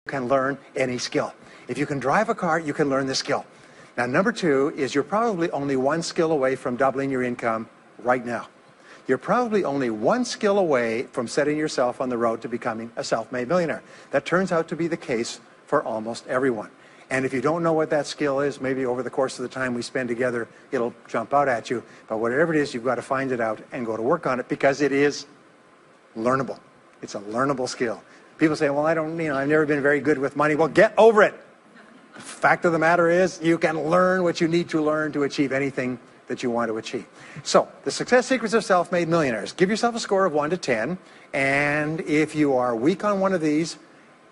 can learn any skill. If you can drive a car, you can learn the skill. Now, number two is you're probably only one skill away from doubling your income right now. You're probably only one skill away from setting yourself on the road to becoming a self-made millionaire. That turns out to be the case for almost everyone. And if you don't know what that skill is, maybe over the course of the time we spend together, it'll jump out at you. But whatever it is, you've got to find it out and go to work on it, because it is learnable. It's a learnable skill. People say, well, I've never been very good with money. Well, get over it. The fact of the matter is, you can learn what you need to learn to achieve anything that you want to achieve. So, the success secrets of self-made millionaires. Give yourself a score of 1 to 10, and if you are weak on one of these,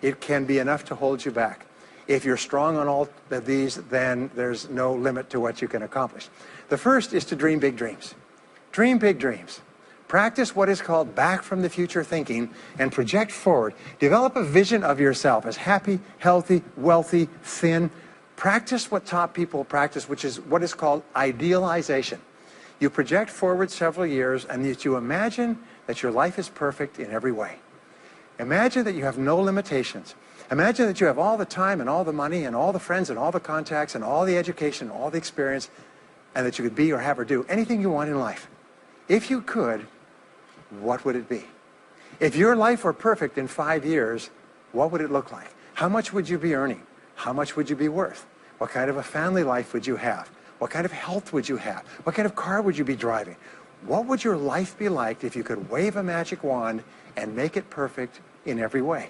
it can be enough to hold you back. If you're strong on all of these, then there's no limit to what you can accomplish. The first is to dream big dreams. Dream big dreams. Practice what is called back from the future thinking and project forward. Develop a vision of yourself as happy, healthy, wealthy, thin. Practice what top people practice, which is what is called idealization. You project forward several years and you imagine that your life is perfect in every way. Imagine that you have no limitations. Imagine that you have all the time and all the money and all the friends and all the contacts and all the education and all the experience, and that you could be or have or do anything you want in life. If you could, what would it be? If your life were perfect in 5 years, what would it look like? How much would you be earning? How much would you be worth? What kind of a family life would you have? What kind of health would you have? What kind of car would you be driving? What would your life be like if you could wave a magic wand and make it perfect in every way?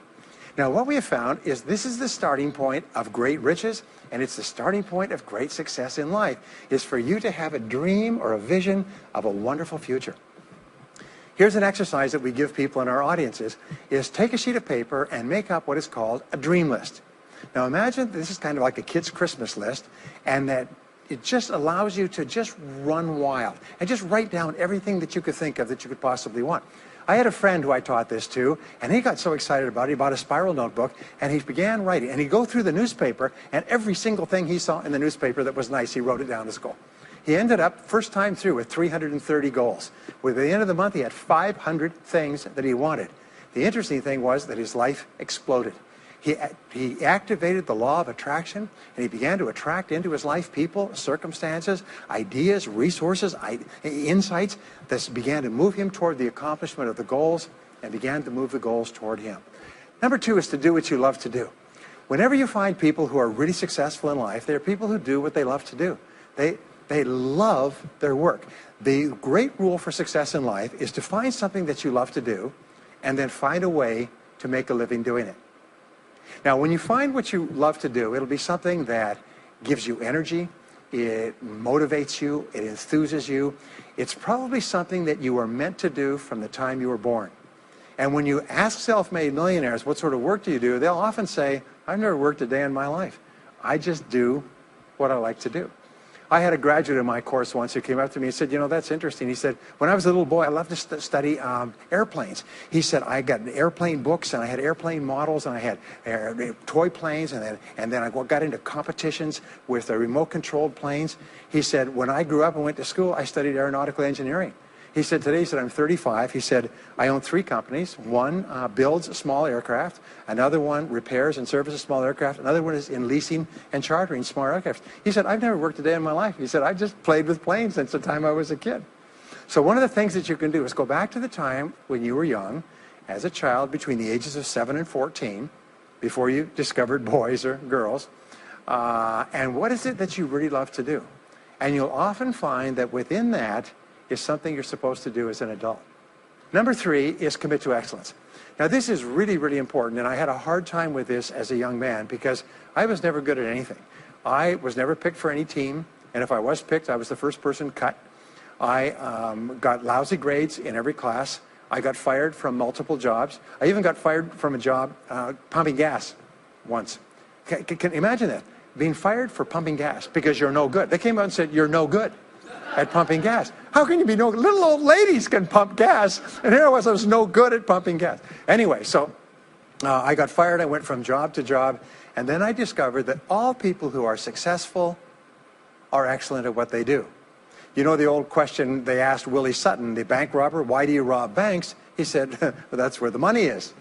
Now, what we have found is this is the starting point of great riches, and it's the starting point of great success in life, is for you to have a dream or a vision of a wonderful future. Here's an exercise that we give people in our audiences, is take a sheet of paper and make up what is called a dream list. Now, imagine this is kind of like a kid's Christmas list, and that it just allows you to just run wild and just write down everything that you could think of that you could possibly want. I had a friend who I taught this to, and he got so excited about it, he bought a spiral notebook, and he began writing. And he'd go through the newspaper, and every single thing he saw in the newspaper that was nice, he wrote it down as a goal. He ended up, first time through, with 330 goals. With the end of the month, he had 500 things that he wanted. The interesting thing was that his life exploded. He activated the law of attraction, and he began to attract into his life people, circumstances, ideas, resources, insights that began to move him toward the accomplishment of the goals and began to move the goals toward him. Number two is to do what you love to do. Whenever you find people who are really successful in life, they're people who do what they love to do. They love their work. The great rule for success in life is to find something that you love to do and then find a way to make a living doing it. Now, when you find what you love to do, it'll be something that gives you energy, it motivates you, it enthuses you. It's probably something that you were meant to do from the time you were born. And when you ask self-made millionaires, what sort of work do you do? They'll often say, I've never worked a day in my life. I just do what I like to do. I had a graduate in my course once who came up to me and said, you know, that's interesting. He said, when I was a little boy, I loved to study airplanes. He said, I got airplane books, and I had airplane models, and I had toy planes, and then I got into competitions with remote-controlled planes. He said, when I grew up and went to school, I studied aeronautical engineering. He said, today, he said, I'm 35. He said, I own 3 companies. One builds small aircraft. Another one repairs and services small aircraft. Another one is in leasing and chartering small aircraft. He said, I've never worked a day in my life. He said, I've just played with planes since the time I was a kid. So one of the things that you can do is go back to the time when you were young, as a child between the ages of 7 and 14, before you discovered boys or girls, and what is it that you really love to do? And you'll often find that within that is something you're supposed to do as an adult. Number 3 is commit to excellence. Now, this is really, really important, and I had a hard time with this as a young man because I was never good at anything. I was never picked for any team, and if I was picked, I was the first person cut. I got lousy grades in every class. I got fired from multiple jobs. I even got fired from a job pumping gas once. Can you imagine that? Being fired for pumping gas because you're no good. They came out and said, you're no good at pumping gas. How can you be no good? Little old ladies can pump gas, and here I was no good at pumping gas. Anyway, so I got fired. I went from job to job, and then I discovered that all people who are successful are excellent at what they do. You know the old question they asked Willie Sutton, the bank robber, why do you rob banks? He said, well, that's where the money is.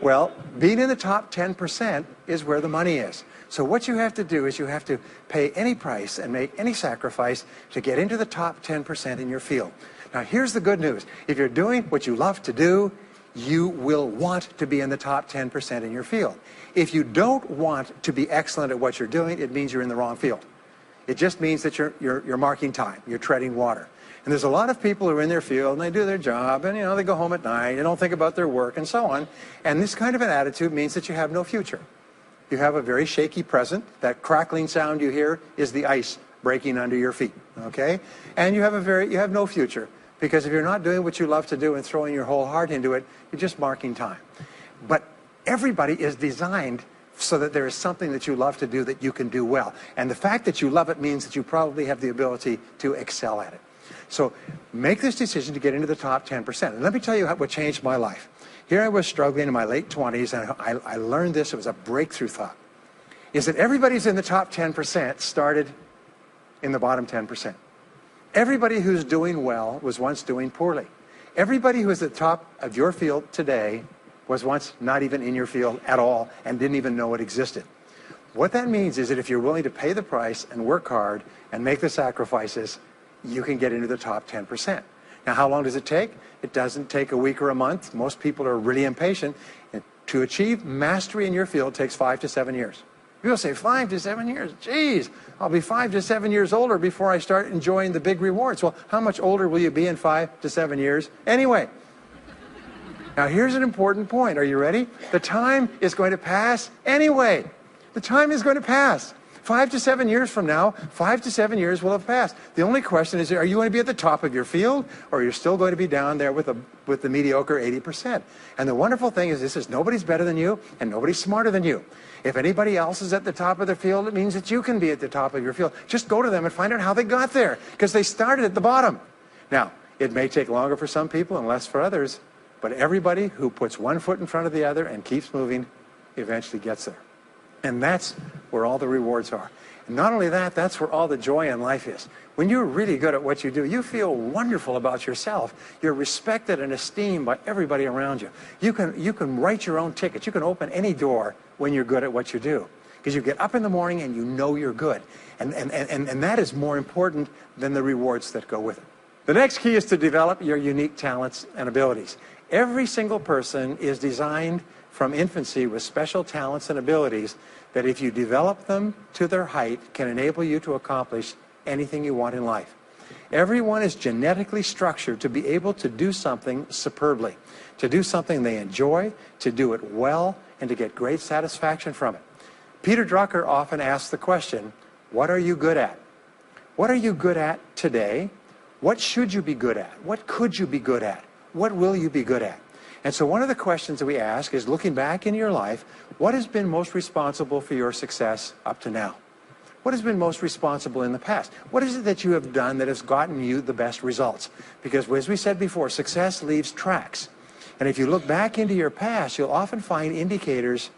Well, being in the top 10% is where the money is. So what you have to do is you have to pay any price and make any sacrifice to get into the top 10% in your field. Now, here's the good news. If you're doing what you love to do, you will want to be in the top 10% in your field. If you don't want to be excellent at what you're doing, it means you're in the wrong field. It just means that you're marking time, you're treading water. And there's a lot of people who are in their field and they do their job and, they go home at night, they don't think about their work and so on. And this kind of an attitude means that you have no future. You have a very shaky present. That crackling sound you hear is the ice breaking under your feet, okay? And you have no future, because if you're not doing what you love to do and throwing your whole heart into it, you're just marking time. But everybody is designed so that there is something that you love to do that you can do well. And the fact that you love it means that you probably have the ability to excel at it. So make this decision to get into the top 10%. And let me tell you what changed my life. Here I was struggling in my late 20s, and I learned this. It was a breakthrough thought. Is that everybody's in the top 10% started in the bottom 10%. Everybody who's doing well was once doing poorly. Everybody who is at the top of your field today was once not even in your field at all and didn't even know it existed. What that means is that if you're willing to pay the price and work hard and make the sacrifices, you can get into the top 10%. Now, how long does it take? It doesn't take a week or a month. Most people are really impatient. And to achieve mastery in your field takes 5 to 7 years. People say, 5 to 7 years? Geez, I'll be 5 to 7 years older before I start enjoying the big rewards. Well, how much older will you be in 5 to 7 years anyway? Now, here's an important point. Are you ready? The time is going to pass anyway. The time is going to pass. 5 to 7 years from now, 5 to 7 years will have passed. The only question is, are you going to be at the top of your field, or are you still going to be down there with the mediocre 80%? And the wonderful thing is this: is nobody's better than you, and nobody's smarter than you. If anybody else is at the top of their field, it means that you can be at the top of your field. Just go to them and find out how they got there, because they started at the bottom. Now, it may take longer for some people and less for others, but everybody who puts one foot in front of the other and keeps moving eventually gets there. And that's where all the rewards are. And not only that, that's where all the joy in life is. When you're really good at what you do, you feel wonderful about yourself. You're respected and esteemed by everybody around you. You can write your own tickets. You can open any door when you're good at what you do. Because you get up in the morning and you know you're good. And that is more important than the rewards that go with it. The next key is to develop your unique talents and abilities. Every single person is designed from infancy with special talents and abilities that, if you develop them to their height, can enable you to accomplish anything you want in life. Everyone is genetically structured to be able to do something superbly, to do something they enjoy, to do it well, and to get great satisfaction from it. Peter Drucker often asks the question, what are you good at? What are you good at today? What should you be good at? What could you be good at? What will you be good at? And so one of the questions that we ask is, looking back in your life, what has been most responsible for your success up to now? What has been most responsible in the past? What is it that you have done that has gotten you the best results? Because, as we said before, success leaves tracks. And if you look back into your past, you'll often find indicators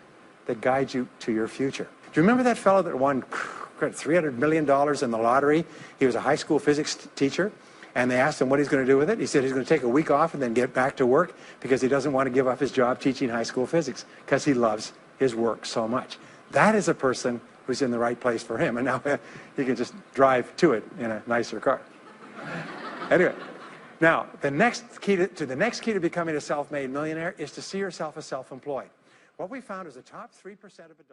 that guide you to your future. Do you remember that fellow that won $300 million in the lottery? He was a high school physics teacher. And they asked him what he's going to do with it. He said he's going to take a week off and then get back to work, because he doesn't want to give up his job teaching high school physics, because he loves his work so much. That is a person who's in the right place for him. And now he can just drive to it in a nicer car. Anyway, now the next key to becoming a self-made millionaire is to see yourself as self-employed. What we found is the top 3% of adults